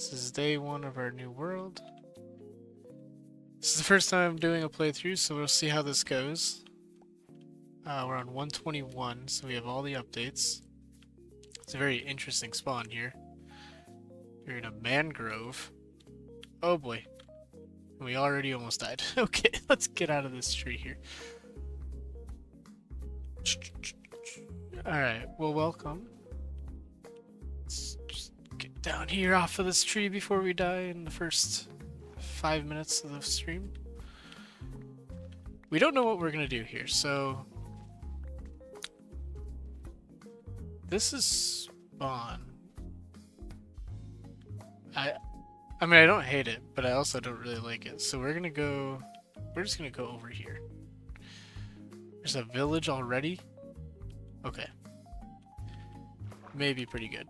This is day one of our new world. This is the first time I'm doing a playthrough, so we'll see how this goes. We're on 121, so we have all the updates. It's a very interesting spawn here. You're in a mangrove. Oh boy. We already almost died. Okay, let's get out of this tree here. Alright, well, welcome. Let's just get down here off of this tree before we die in the first 5 minutes of the stream. We don't know what we're gonna do here, so this is spawn. I mean, I don't hate it, but I also don't really like it. So we're just gonna go over here. There's a village already? Okay. Maybe pretty good.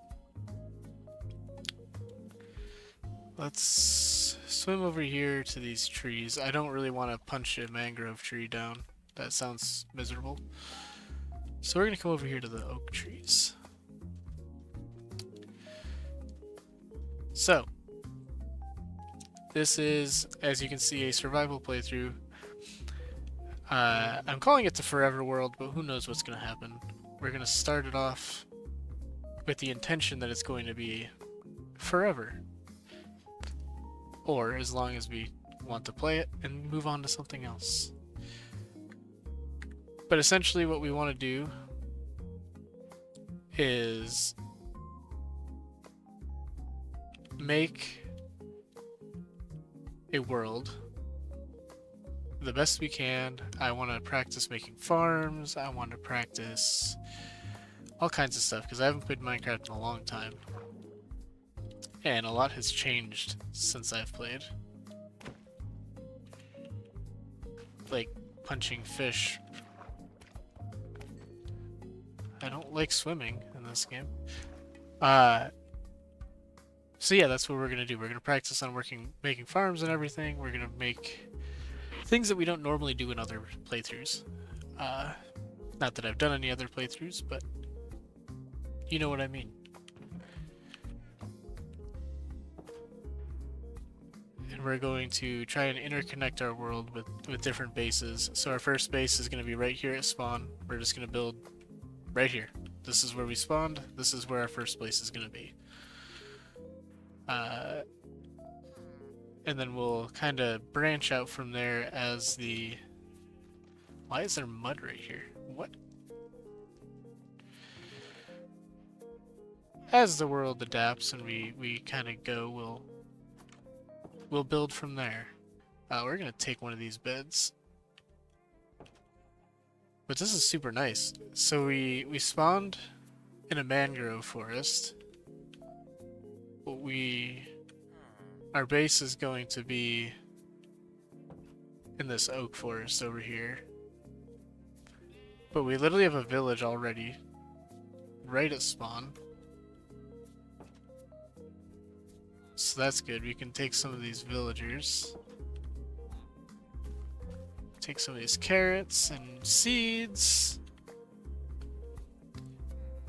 Let's swim over here to these trees. I don't really want to punch a mangrove tree down. That sounds miserable. So we're gonna come over here to the oak trees. So, this is, as you can see, a survival playthrough. I'm calling it the Forever World, but who knows what's going to happen. We're going to start it off with the intention that it's going to be forever. Or as long as we want to play it and move on to something else. But essentially what we want to do is make a world the best we can. I want to practice making farms. I want to practice all kinds of stuff because I haven't played Minecraft in a long time. And a lot has changed since I've played. Like punching fish. I don't like swimming in this game. So yeah, that's what we're gonna do. We're gonna practice on making farms and everything. We're gonna make things that we don't normally do in other playthroughs. Not that I've done any other playthroughs, but you know what I mean. And we're going to try and interconnect our world with different bases. So our first base is going to be right here at spawn. We're just going to build right here. This is where we spawned. This is where our first place is going to be. And then we'll kind of branch out from there as the... Why is there mud right here? What? As the world adapts and we kind of go, we'll build from there. We're gonna take one of these beds. But this is super nice. So we spawned in a mangrove forest. Our base is going to be in this oak forest over here. But we literally have a village already, right at spawn. So that's good. We can take some of these villagers. Take some of these carrots and seeds.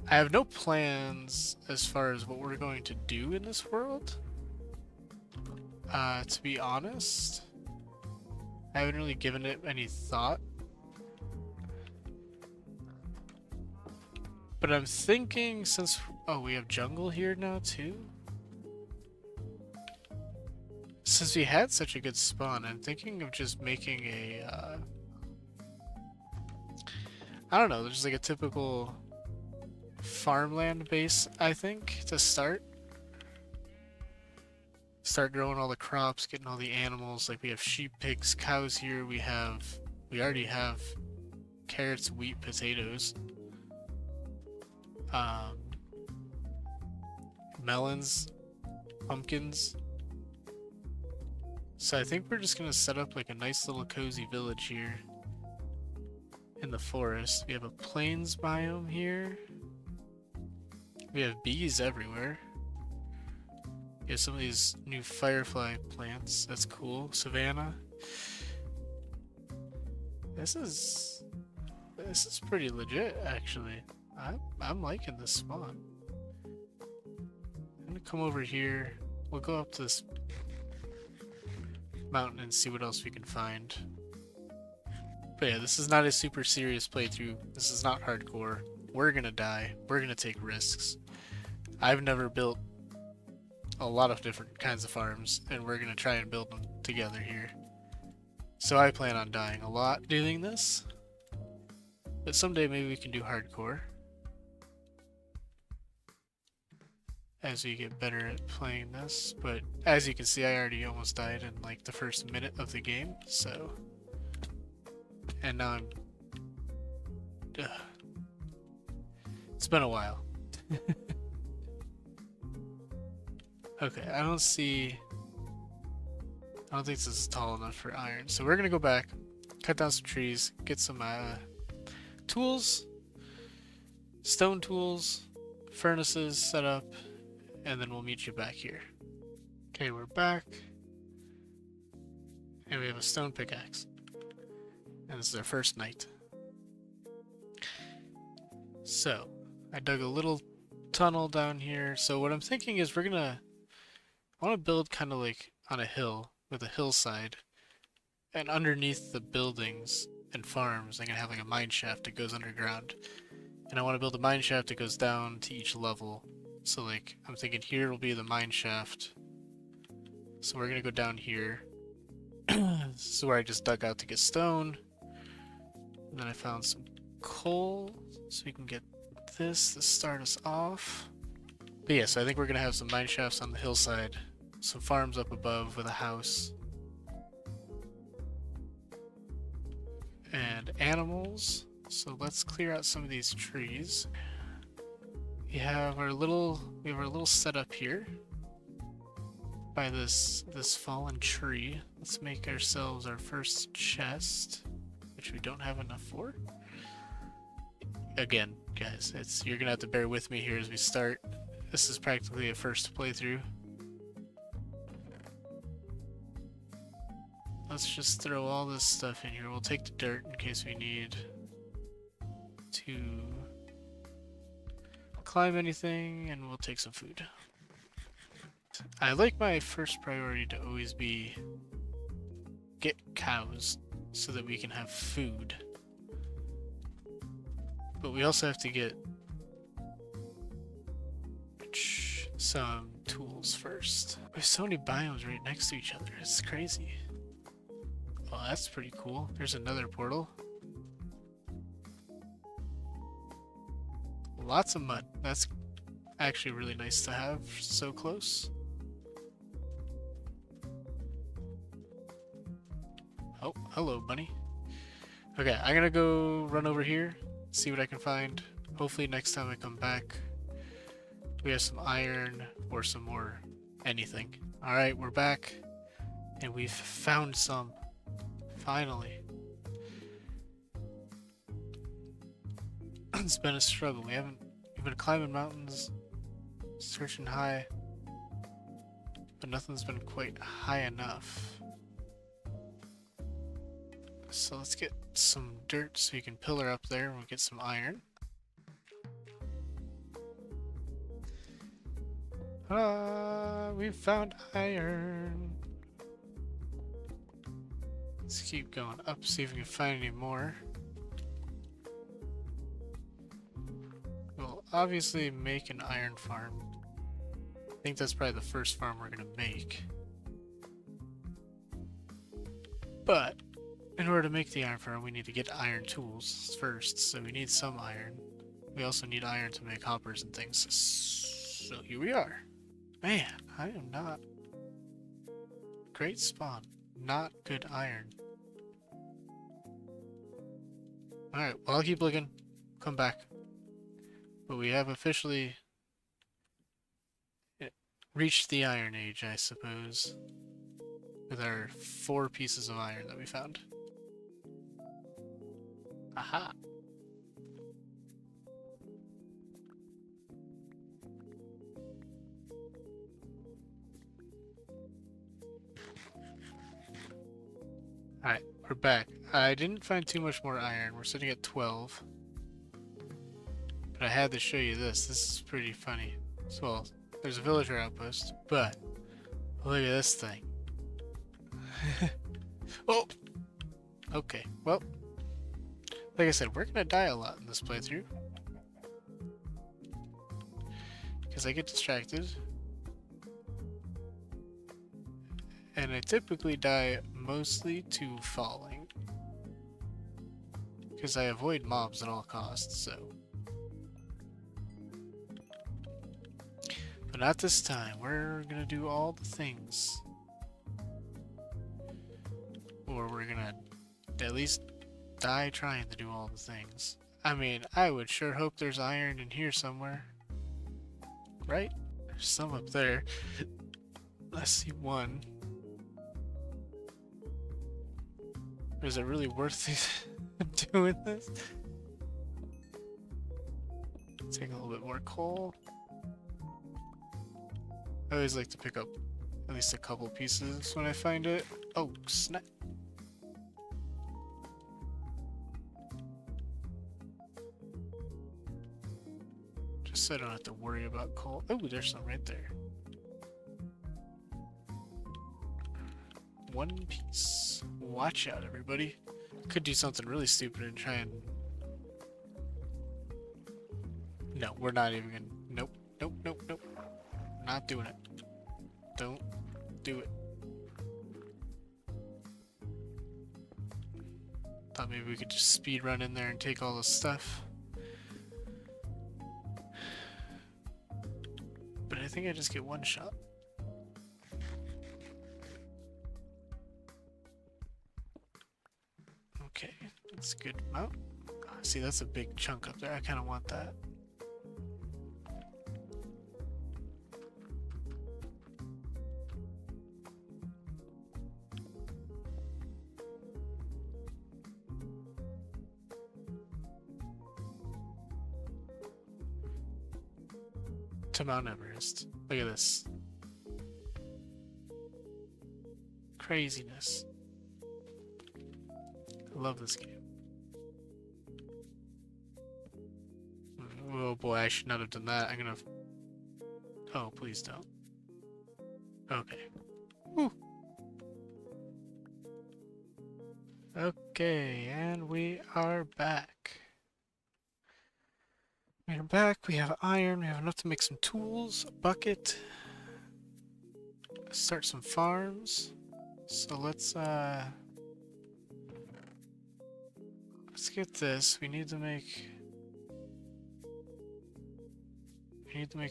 I have no plans as far as what we're going to do in this world. To be honest, I haven't really given it any thought. But I'm thinking since... Oh, we have jungle here now too? Since we had such a good spawn, I'm thinking of just making a... I don't know, there's like a typical farmland base, I think, to start. Start growing all the crops, getting all the animals. Like we have sheep, pigs, cows here. We already have carrots, wheat, potatoes. Melons, pumpkins. So I think we're just gonna set up like a nice little cozy village here in the forest. We have a plains biome here. We have bees everywhere. We have some of these new firefly plants. That's cool. Savannah. This is pretty legit, actually. I'm liking this spawn. I'm gonna come over here. we'll go up to this mountain and see what else we can find. But yeah, this is not a super serious playthrough. This is not hardcore. We're gonna die. We're gonna take risks. I've never built a lot of different kinds of farms, and we're gonna try and build them together here. So I plan on dying a lot doing this. But someday maybe we can do hardcore. As we get better at playing this. But as you can see, I already almost died in like the first minute of the game, so... And now I'm... It's been a while. Okay, I don't think this is tall enough for iron. So we're gonna go back, cut down some trees, get some tools, stone tools, furnaces set up, and then we'll meet you back here. Okay, we're back. And we have a stone pickaxe. And this is our first night. So, I dug a little tunnel down here. So what I'm thinking is I want to build kind of like on a hill, with a hillside. And underneath the buildings and farms, I'm going to have like a mine shaft that goes underground. And I want to build a mine shaft that goes down to each level. So like, I'm thinking here will be the mine shaft. So we're going to go down here. This is where I just dug out to get stone. And then I found some coal, so we can get this to start us off. But yeah, so I think we're going to have some mine shafts on the hillside. Some farms up above with a house. And animals. So let's clear out some of these trees. We have our little setup here by this fallen tree. Let's make ourselves our first chest, which we don't have enough for. Again, guys, you're gonna have to bear with me here as we start. This is practically a first playthrough. Let's just throw all this stuff in here. We'll take the dirt in case we need to climb anything, and we'll take some food. I like my first priority to always be get cows so that we can have food. But we also have to get some tools first. We have so many biomes right next to each other. It's crazy. Well, that's pretty cool. There's another portal. Lots of mud. That's actually really nice to have so close. Oh, hello, bunny. Okay, I'm gonna go run over here, see what I can find. Hopefully next time I come back, we have some iron or some more anything. Alright, we're back, and we've found some. Finally. It's been a struggle. We've been climbing mountains, searching high, but nothing's been quite high enough. So let's get some dirt so you can pillar up there and we'll get some iron. We found iron. Let's keep going up, see if we can find any more. We'll obviously make an iron farm. I think that's probably the first farm we're gonna make. But in order to make the iron farm, we need to get iron tools first, so we need some iron. We also need iron to make hoppers and things. So here we are. Man, I am not... Great spawn. Not good iron. Alright, well I'll keep looking. Come back. But we have officially reached the Iron Age, I suppose. With our 4 pieces of iron that we found. Aha! Alright, we're back. I didn't find too much more iron. We're sitting at 12. But I had to show you this. This is pretty funny. So, well, there's a villager outpost, but Look at this thing. Oh! Okay, well, like I said, we're gonna die a lot in this playthrough. Because I get distracted. And I typically die mostly to falling. Because I avoid mobs at all costs, so. But not this time. We're gonna do all the things. Or we're gonna at least die trying to do all the things. I mean, I would sure hope there's iron in here somewhere. Right? There's some up there. I see one. Is it really worth doing this? Take a little bit more coal. I always like to pick up at least a couple pieces when I find it. Oh, snap. Just so I don't have to worry about coal. Oh, there's some right there. One piece. Watch out, everybody. Could do something really stupid and try and... No, we're not even gonna... Nope, nope, nope, nope. Not doing it. Don't do it. Thought maybe we could just speed run in there and take all the stuff. But I think I just get one shot. Okay, that's a good amount. See, that's a big chunk up there. I kind of want that. To Mount Everest. Look at this. Craziness. I love this game. Oh boy, I should not have done that. I'm gonna... Oh, please don't. Okay. Whew. Okay, and we are back. We're back, we have iron, we have enough to make some tools, a bucket, start some farms. So let's get this. We need to make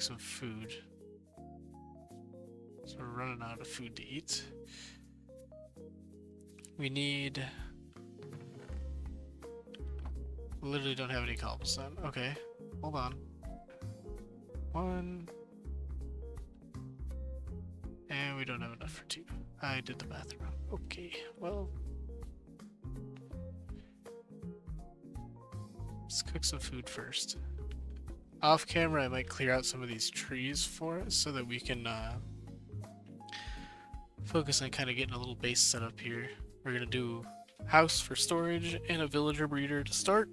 some food. So we're running out of food to eat. We need... Literally don't have any cobblestone. Okay, hold on. One. And we don't have enough for two. I did the math wrong. Okay, well. Let's cook some food first. Off camera, I might clear out some of these trees for us so that we can focus on kind of getting a little base set up here. We're gonna do house for storage and a villager breeder to start.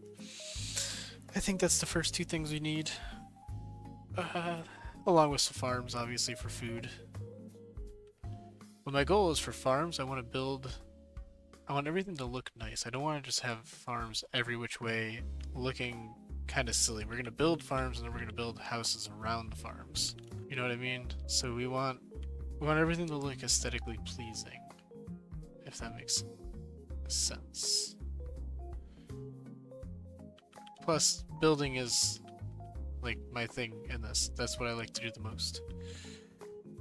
I think that's the first two things we need. Along with some farms, obviously, for food. But my goal is for farms, I want everything to look nice. I don't want to just have farms every which way looking kind of silly. We're going to build farms and then we're going to build houses around the farms. You know what I mean? So we want everything to look aesthetically pleasing, if that makes sense. Plus, building is like my thing in this. That's what I like to do the most.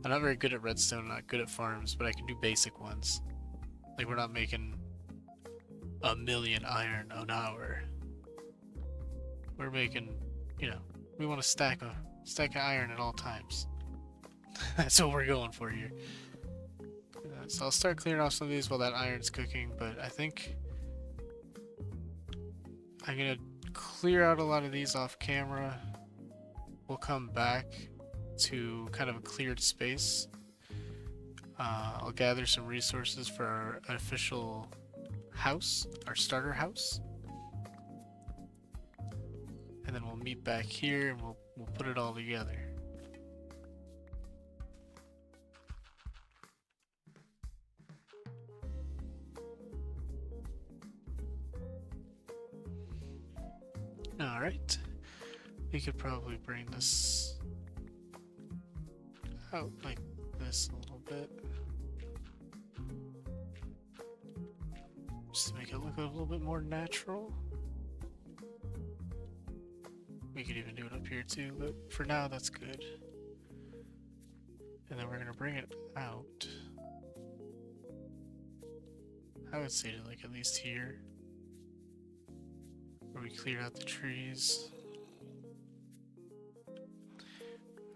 I'm not very good at redstone, I'm not good at farms, but I can do basic ones. Like, we're not making 1,000,000 iron an hour. We're making, you know, we want a stack of iron at all times. That's what we're going for here. So I'll start clearing off some of these while that iron's cooking, but I think I'm gonna clear out a lot of these off camera. We'll come back to kind of a cleared space. I'll gather some resources for our official house, our starter house. And then we'll meet back here and we'll put it all together. Alright. We could probably bring this out like this a little bit. Just to make it look a little bit more natural. We could even do it up here too, but for now that's good. And then we're gonna bring it out. I would say to like at least here. Where we cleared out the trees.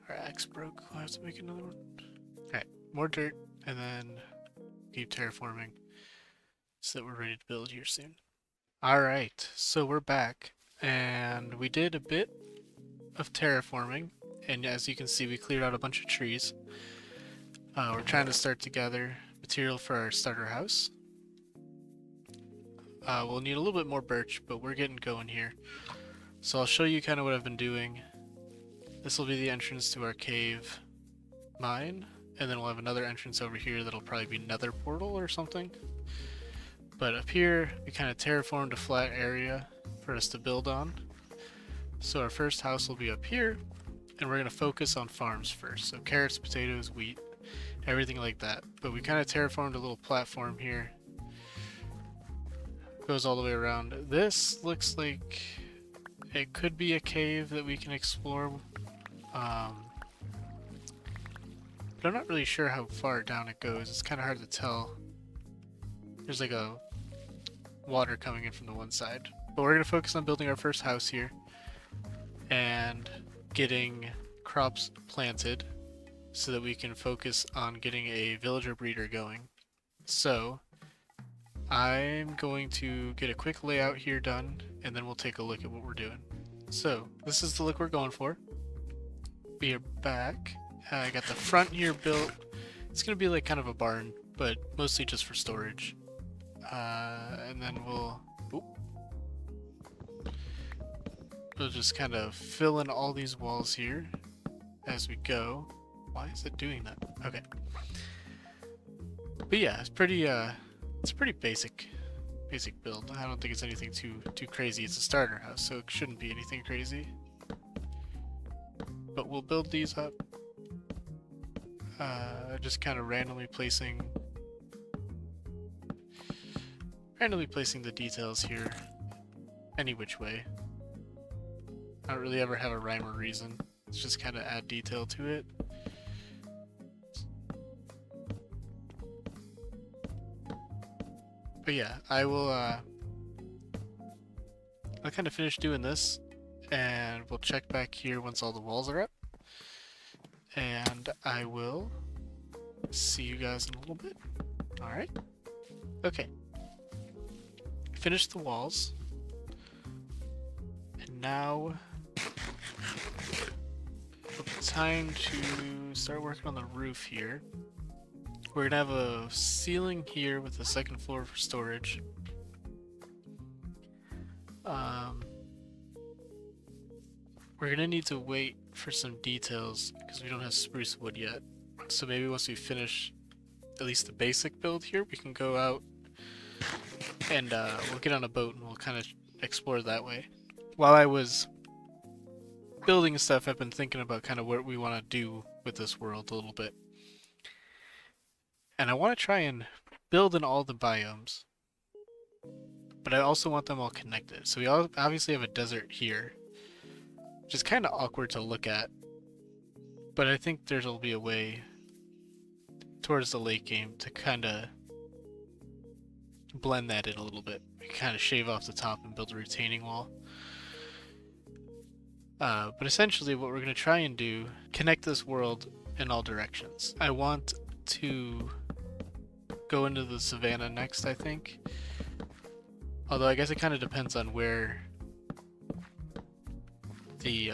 Our axe broke, we'll have to make another one. Alright, more dirt, and then keep terraforming so that we're ready to build here soon. Alright, so we're back, and we did a bit of terraforming, and as you can see we cleared out a bunch of trees. We're trying to start to gather material for our starter house. We'll need a little bit more birch, but we're getting going here. So I'll show you kind of what I've been doing. This will be the entrance to our cave mine, and then we'll have another entrance over here that'll probably be nether portal or something. But up here, we kind of terraformed a flat area for us to build on. So our first house will be up here, and we're going to focus on farms first. So carrots, potatoes, wheat, everything like that. But we kind of terraformed a little platform here. Goes all the way around. This looks like it could be a cave that we can explore. But I'm not really sure how far down it goes. It's kind of hard to tell. There's like a water coming in from the one side. But we're going to focus on building our first house here and getting crops planted so that we can focus on getting a villager breeder going. So I'm going to get a quick layout here done, and then we'll take a look at what we're doing. So this is the look we're going for. We are back. I got the front here built. It's going to be like kind of a barn, but mostly just for storage. And then we'll just kind of fill in all these walls here as we go. Why is it doing that? Okay. But yeah, it's a pretty basic build. I don't think it's anything too crazy. It's a starter house, so it shouldn't be anything crazy. But we'll build these up. Just kind of randomly placing the details here any which way. I don't really ever have a rhyme or reason. It's just kind of add detail to it. But yeah, I'll kind of finish doing this, and we'll check back here once all the walls are up. And I will see you guys in a little bit. Alright. Okay. Finished the walls. And now time to start working on the roof here. We're gonna have a ceiling here with a second floor for storage. We're gonna need to wait for some details because we don't have spruce wood yet. So maybe once we finish at least the basic build here, we can go out and we'll get on a boat and we'll kind of explore that way. While I was building stuff, I've been thinking about kind of what we want to do with this world a little bit. And I want to try and build in all the biomes. But I also want them all connected. So we obviously have a desert here, which is kind of awkward to look at. But I think there'll be a way towards the late game to kind of blend that in a little bit. We kind of shave off the top and build a retaining wall. But essentially what we're going to try and do, connect this world in all directions. I want to go into the savannah next, I think. Although I guess it kind of depends on where the,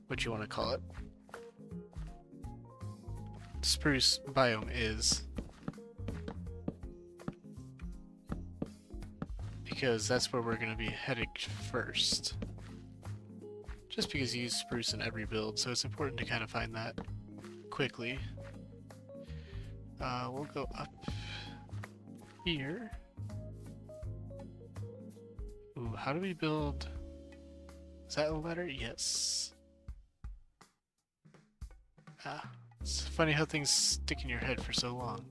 what you want to call it, spruce biome is. Because that's where we're going to be heading first. Just because you use spruce in every build, so it's important to kind of find that quickly. We'll go up here. Ooh, how do we build... Is that a ladder? Yes. Ah, it's funny how things stick in your head for so long.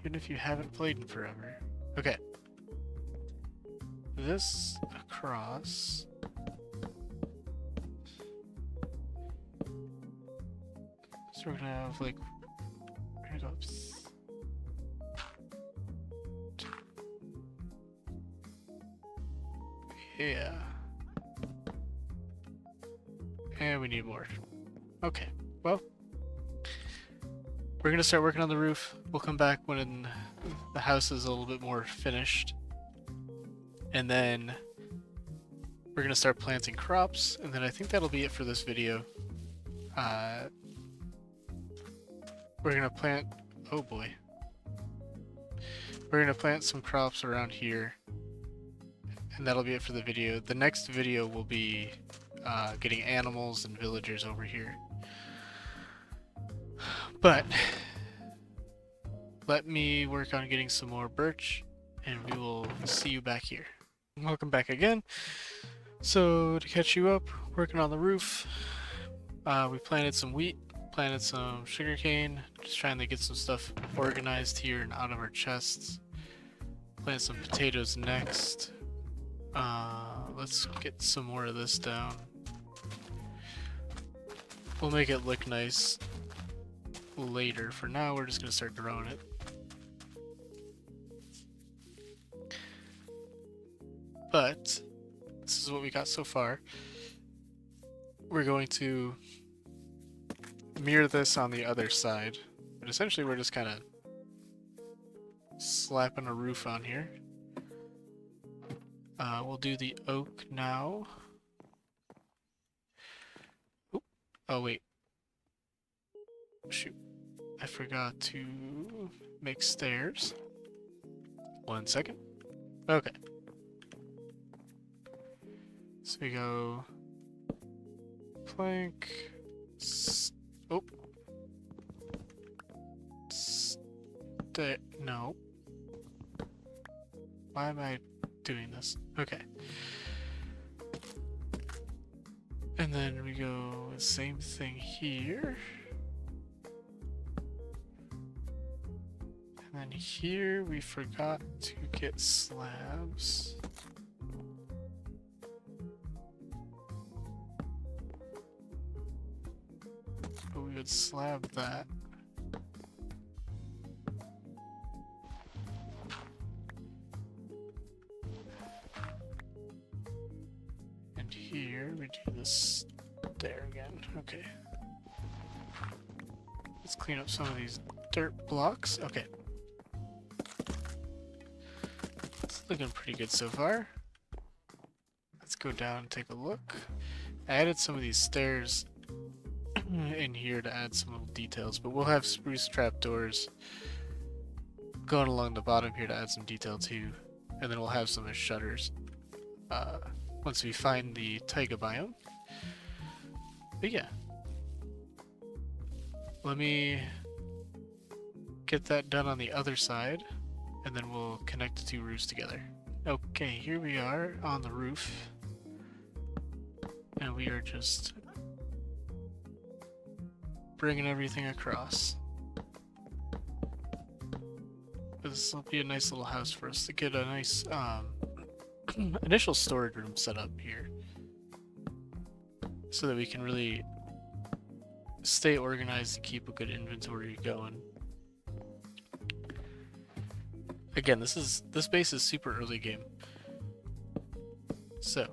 Even if you haven't played in forever. Okay. This across. So we're gonna have like... We're gonna go up... Yeah. And we need more. Okay, well, we're gonna start working on the roof. We'll come back when the house is a little bit more finished. And then we're gonna start planting crops, and then I think that'll be it for this video. We're gonna plant... Oh boy. We're gonna plant some crops around here. And that'll be it for the video. The next video will be getting animals and villagers over here. But let me work on getting some more birch, and we will see you back here. Welcome back again. So to catch you up, working on the roof, we planted some wheat, planted some sugarcane, just trying to get some stuff organized here and out of our chests. Plant some potatoes next. Let's get some more of this down. We'll make it look nice later. For now, we're just gonna start growing it. But this is what we got so far. We're going to mirror this on the other side. But essentially, we're just kind of slapping a roof on here. We'll do the oak now. Oop. Oh, wait. Shoot. I forgot to make stairs. 1 second. Okay. So we go plank. Oh. No. Why am I doing this? Okay. And then we go the same thing here. And then here we forgot to get slabs. But we would slab that. And here we do this there again. Okay. Let's clean up some of these dirt blocks. Okay. It's looking pretty good so far. Let's go down and take a look. I added some of these stairs in here to add some little details, but we'll have spruce trapdoors going along the bottom here to add some detail too, and then we'll have some as shutters once we find the taiga biome. But yeah, let me get that done on the other side, and then we'll connect the two roofs together. Okay, here we are on the roof, and we are just bringing everything across. This will be a nice little house for us to get a nice initial storage room set up here, so that we can really stay organized and keep a good inventory going. Again, this base is super early game, so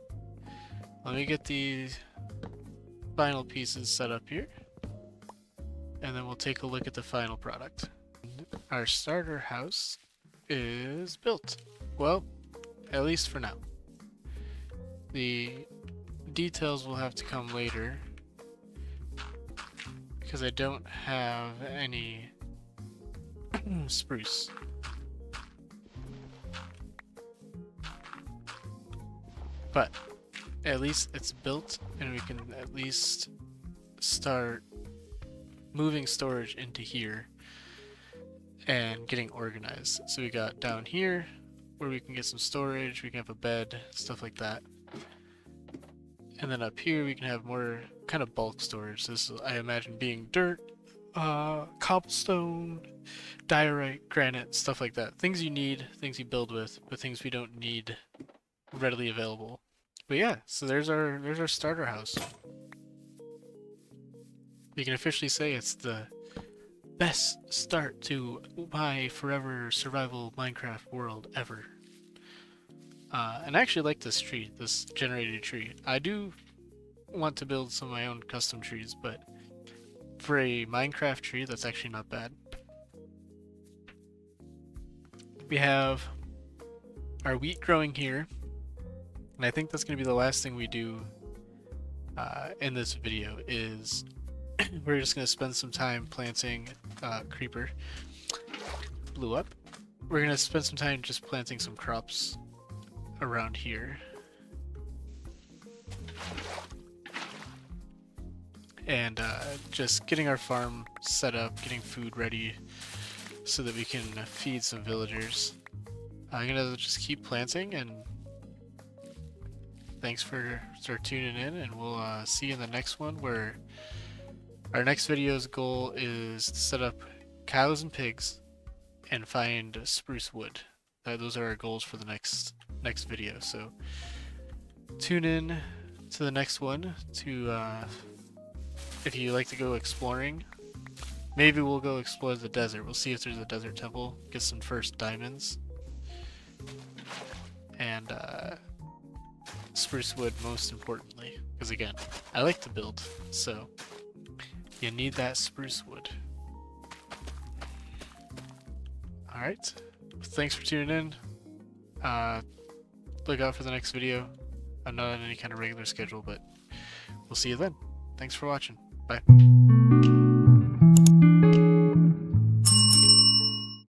let me get the final pieces set up here, and then we'll take a look at the final product. Our starter house is built. Well, at least for now. The details will have to come later, because I don't have any spruce. But at least it's built, and we can at least start moving storage into here and getting organized. So we got down here where we can get some storage, we can have a bed, stuff like that. And then up here we can have more kind of bulk storage. This is, I imagine, being dirt, cobblestone, diorite, granite, stuff like that. Things you need, things you build with, but things we don't need readily available. But yeah, so there's our starter house. We can officially say it's the best start to my forever survival Minecraft world ever. And I actually like this tree, this generated tree. I do want to build some of my own custom trees, but for a Minecraft tree, that's actually not bad. We have our wheat growing here, and I think that's going to be the last thing we do in this video is we're just going to spend some time planting creeper. Blew up. We're going to spend some time just planting some crops around here. And just getting our farm set up, getting food ready so that we can feed some villagers. I'm gonna just keep planting, and thanks for tuning in, and we'll see you in the next one, where our next video's goal is to set up cows and pigs and find spruce wood. Those are our goals for the next video, so tune in to the next one to if you like to go exploring. Maybe we'll go explore the desert. We'll see if there's a desert temple, get some first diamonds, and spruce wood most importantly, because again, I like to build, so you need that spruce wood. Alright, thanks for tuning in. Look out for the next video. I'm not on any kind of regular schedule, but we'll see you then. Thanks for watching. Bye.